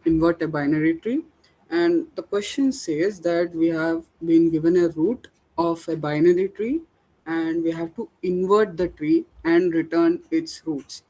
invert a binary tree. And the question says that we have been given a root of a binary tree, and we have to invert the tree and return its roots.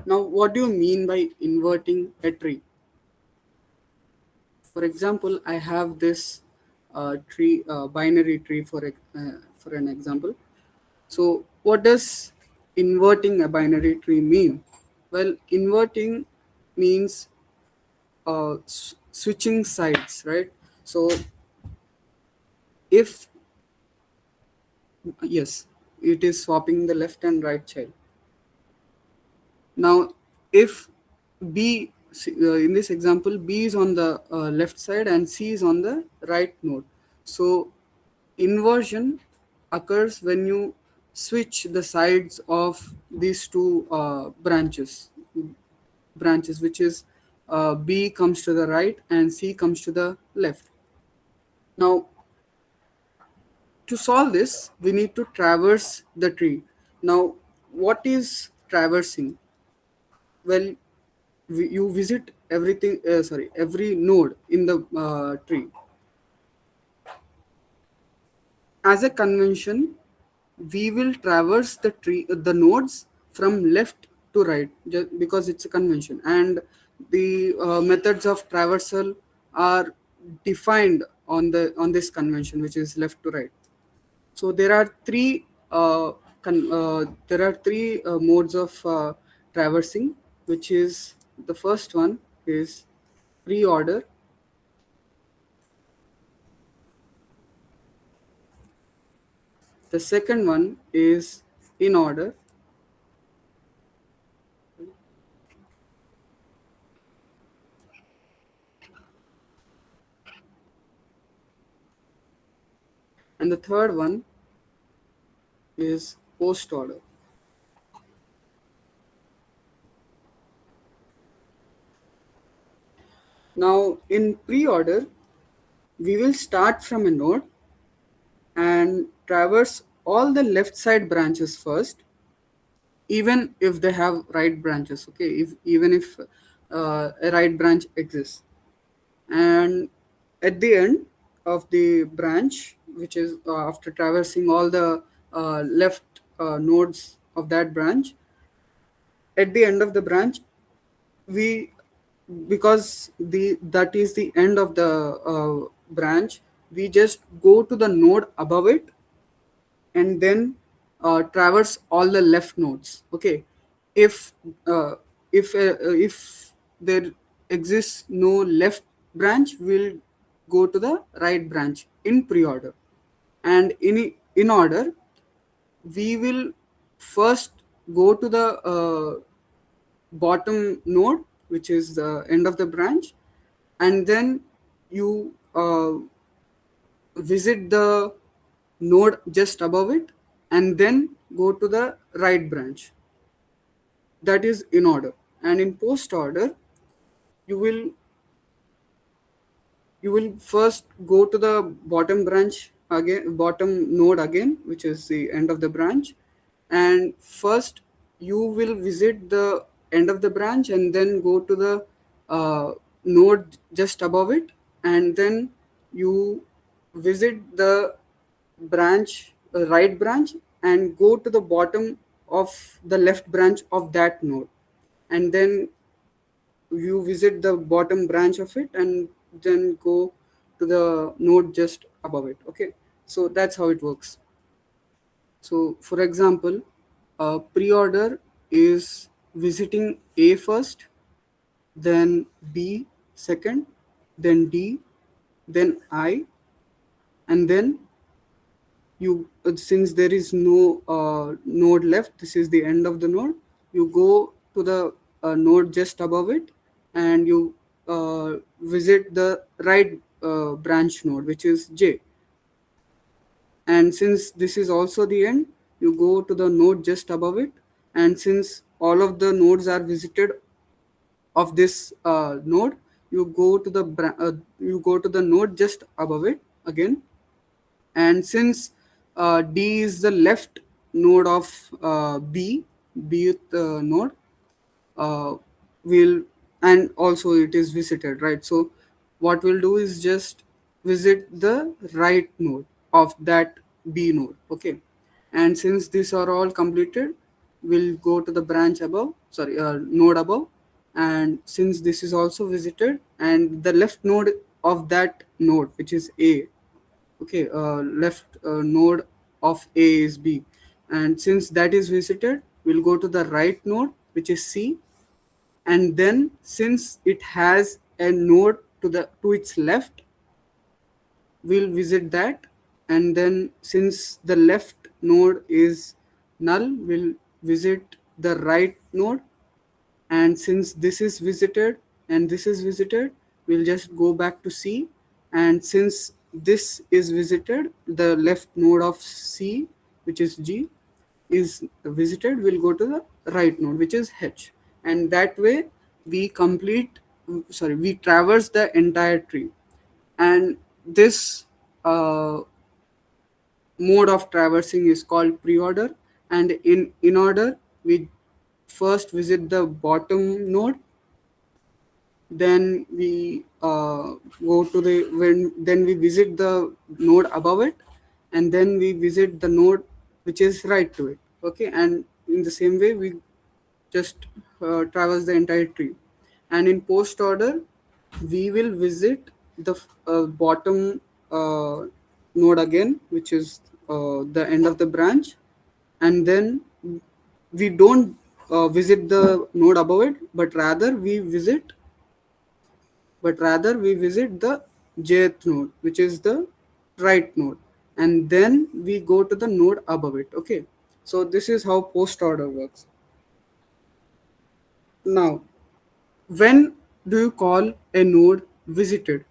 Now, what do you mean by inverting a tree? For example, I have this tree, binary tree for an example. So, what does inverting a binary tree mean? Well, inverting means switching sides, right? So, if yes, it is swapping the left and right child. Now, if in this example, B is on the left side and C is on the right node. So, inversion occurs when you switch the sides of these two branches, which is B comes to the right and C comes to the left. Now, to solve this, we need to traverse the tree. Now, what is traversing? Well, you visit every node in the tree. As a convention, we will traverse the nodes from left to right, just because it's a convention, and the methods of traversal are defined on this convention, which is left to right. So there are three modes of traversing, which is the first one is pre-order. The second one is in order. And the third one is post order. Now, in pre order, we will start from a node and traverse all the left side branches first, even if they have right branches. Okay, even if a right branch exists. And at the end of the branch, which is after traversing all the left nodes of that branch, at the end of the branch, we because the that is the end of the branch, we just go to the node above it and then traverse all the left nodes. Okay, if uh, if there exists no left branch, we'll go to the right branch in pre-order. And in order, we will first go to the bottom node, which is the end of the branch, and then you visit the node just above it, and then go to the right branch. That is in order. And in post order, you will you will first go to the bottom node again, which is the end of the branch. And first you will visit the end of the branch and then go to the node just above it, and then you visit the right branch, and go to the bottom of the left branch of that node, and then you visit the bottom branch of it, and then go to the node just above it. Okay, so that's how it works. So for example, pre-order is visiting A first, then B second, then D, then I, and then you since there is no node left, this is the end of the node, you go to the node just above it, and you visit the right branch node, which is J. And since this is also the end, you go to the node just above it, and since all of the nodes are visited of this node, you go to the node just above it again. And since D is the left node of bth node, uh, we'll and also it is visited, right? So what we'll do is just visit the right node of that B node. Okay, and since these are all completed, we'll go to the branch above, sorry, node above. And since this is also visited, and the left node of that node, which is A, okay, left node of A is B, and since that is visited, we'll go to the right node, which is C. And then since it has a node to its left, we'll visit that. And then since the left node is null, we'll visit the right node. And since this is visited and this is visited, we'll just go back to C. And since this is visited, the left node of C, which is G, is visited, we'll go to the right node, which is H. And that way we we traverse the entire tree. And this uh, mode of traversing is called pre-order. And in order, we first visit the bottom node, then we go to the when then we visit the node above it, and then we visit the node which is right to it. Okay, and in the same way we just traverse the entire tree. And in post order, we will visit the bottom node again, which is the end of the branch. And then we don't visit the node above it, but rather we visit the jth node, which is the right node. And then we go to the node above it. Okay, so this is how post order works. Now, when do you call a node visited?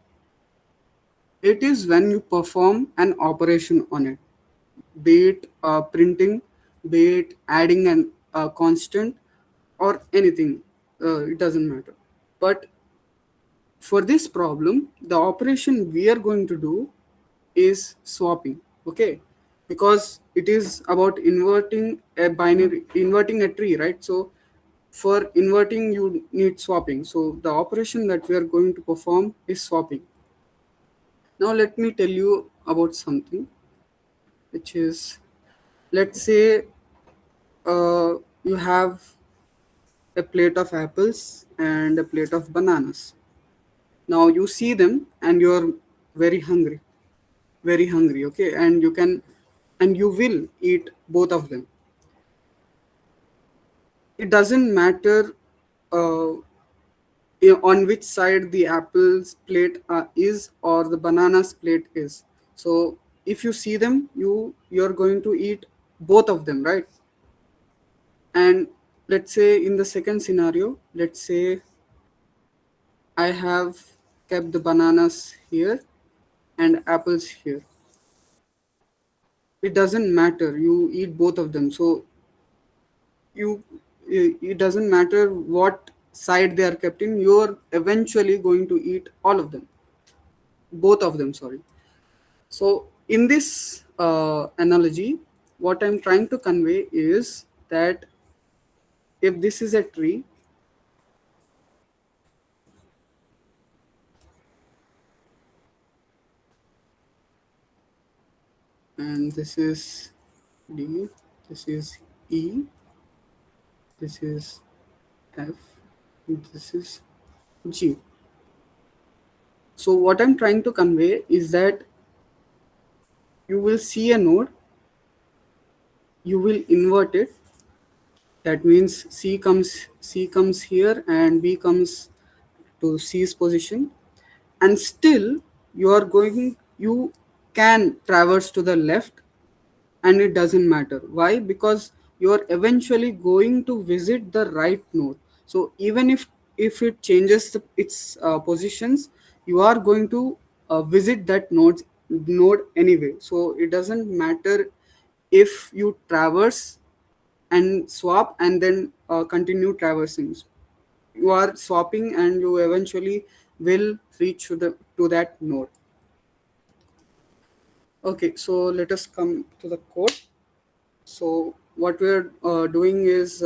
It is when you perform an operation on it, be it printing, be it adding an constant, or anything. It doesn't matter. But for this problem, the operation we are going to do is swapping. Okay, because it is about inverting a tree, right? So for inverting, you need swapping. So the operation that we are going to perform is swapping. Now let me tell you about something, which is, let's say you have a plate of apples and a plate of bananas. Now you see them and you're very hungry, very hungry. Okay, and you will eat both of them. It doesn't matter uh, on which side the apple's plate is or the banana's plate is. So if you see them, you're going to eat both of them, right? And let's say in the second scenario, let's say I have kept the bananas here and apples here. It doesn't matter, you eat both of them. So you it doesn't matter what side they are kept in, you're eventually going to eat all of them, both of them, sorry. So in this analogy, what I'm trying to convey is that if this is a tree, and this is D, this is E, this is F, and this is G. So what I'm trying to convey is that you will see a node, you will invert it. That means C comes here and B comes to C's position, and still you can traverse to the left, and it doesn't matter. Why? Because you are eventually going to visit the right node. So even if it changes its positions, you are going to visit that node anyway. So it doesn't matter if you traverse and swap and then continue traversing. You are swapping and you eventually will reach to that node. Okay, so let us come to the code. So what we're doing is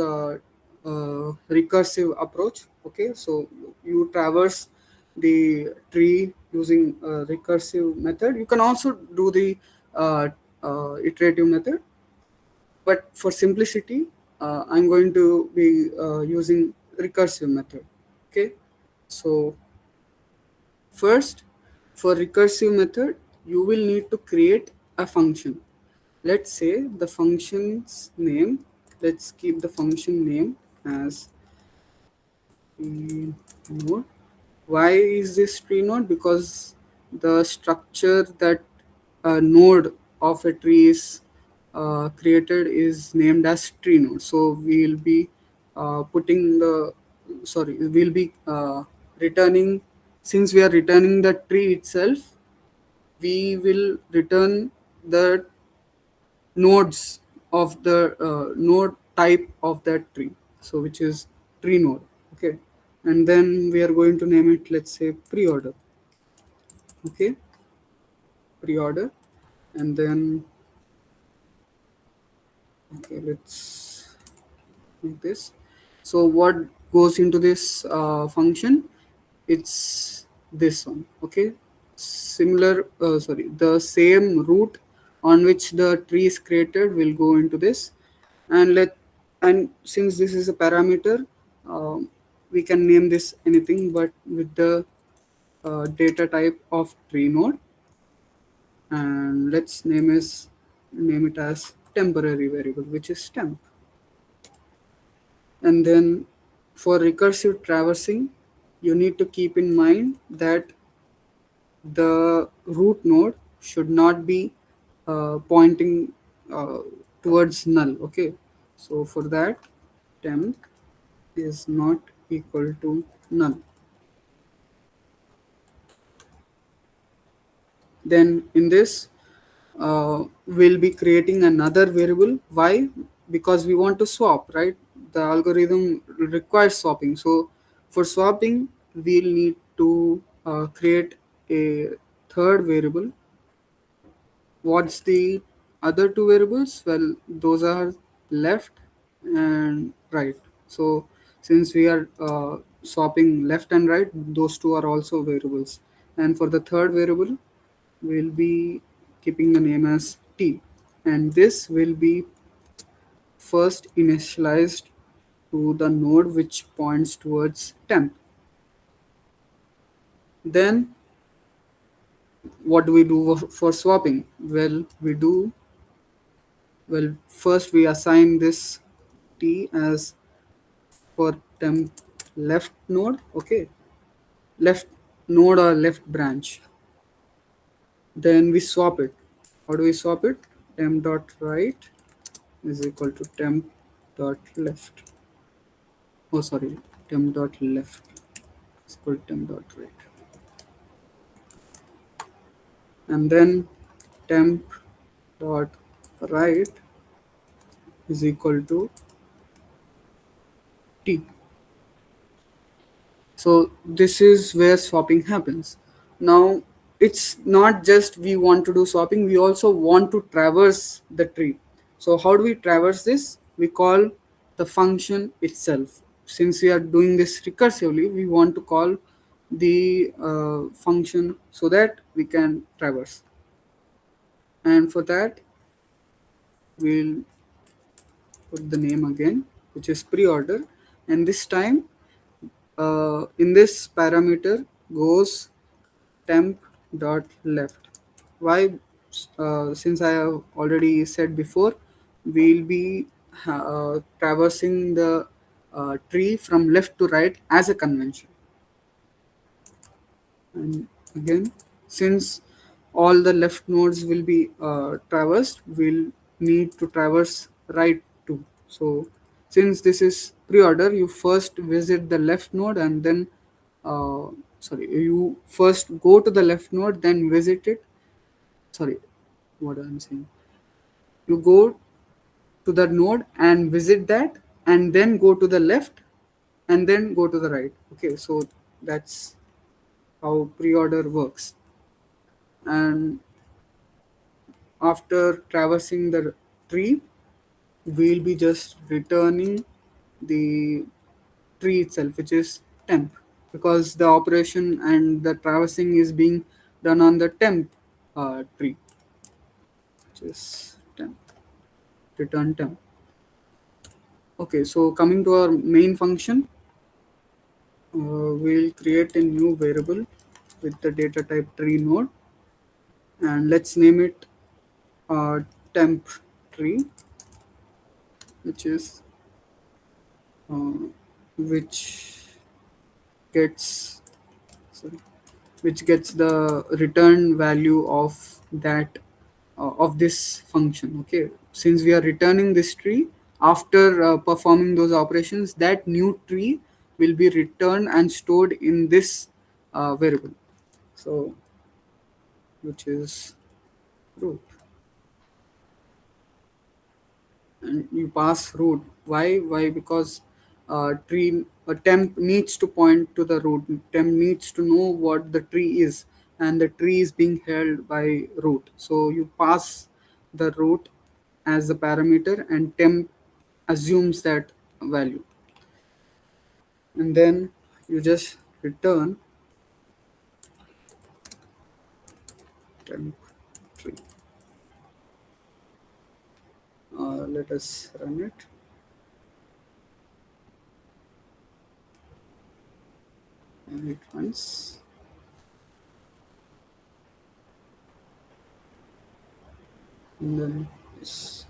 recursive approach. Okay, so you traverse the tree using a recursive method. You can also do the uh, iterative method, but for simplicity, I'm going to be using recursive method. Okay, so first, for recursive method, you will need to create a function. Let's say the function's name, let's keep the function name as node. Why is this tree node? Because the structure that a node of a tree is created is named as tree node. So we'll be putting the we'll be returning, since we are returning the tree itself, we will return the nodes of the node type of that tree, so which is tree node. Okay, and then we are going to name it, let's say, pre-order. Okay, pre-order. And then, okay, let's make this. So what goes into this function, it's this one. Okay, similar the same root on which the tree is created will go into this. And since this is a parameter, we can name this anything but with the data type of tree node. And let's name it as temporary variable, which is temp. And then for recursive traversing, you need to keep in mind that the root node should not be pointing uh, towards null. Okay, so for that, temp is not equal to null. Then in this, we'll be creating another variable. Why? Because we want to swap, right? The algorithm requires swapping. So for swapping, we'll need to create a third variable. What's the other two variables? Well, those are left and right. So since we are swapping left and right, those two are also variables. And for the third variable, we'll be keeping the name as t, and this will be first initialized to the node which points towards temp. Then what do we do for swapping? Well, first we assign this t as for temp left node. Okay, left node or left branch. Then we swap it. How do we swap it? Temp dot right is equal to temp dot left. Oh, sorry, temp dot left is equal to temp dot right. And then temp dot right is equal to t. So this is where swapping happens. Now it's not just we want to do swapping, we also want to traverse the tree. So how do we traverse this? We call the function itself. Since we are doing this recursively, we want to call the function so that we can traverse. And for that, we'll put the name again, which is pre-order. And this time, in this parameter goes temp dot left. Why? Since I have already said before, we'll be traversing the tree from left to right as a convention. And again, since all the left nodes will be traversed, we'll need to traverse right too. So since this is pre-order, you first visit the left node and then you first go to the left node, then visit it. Sorry, what I'm saying. You go to the node and visit that, and then go to the left, and then go to the right. Okay, so that's how pre-order works. And after traversing the tree, we'll be just returning the tree itself, which is temp, because the operation and the traversing is being done on the temp tree, which is temp, return temp. Okay, so coming to our main function, we'll create a new variable with the data type tree node, and let's name it temp tree, which is uh, which gets sorry, which gets the return value of that of this function. Okay, since we are returning this tree after performing those operations, that new tree will be returned and stored in this variable, so which is root. And you pass root. Why? Because tree a temp needs to point to the root. Temp needs to know what the tree is, and the tree is being held by root, so you pass the root as the parameter, and temp assumes that value, and then you just return temp tree. Let us run it, and it runs, and then this.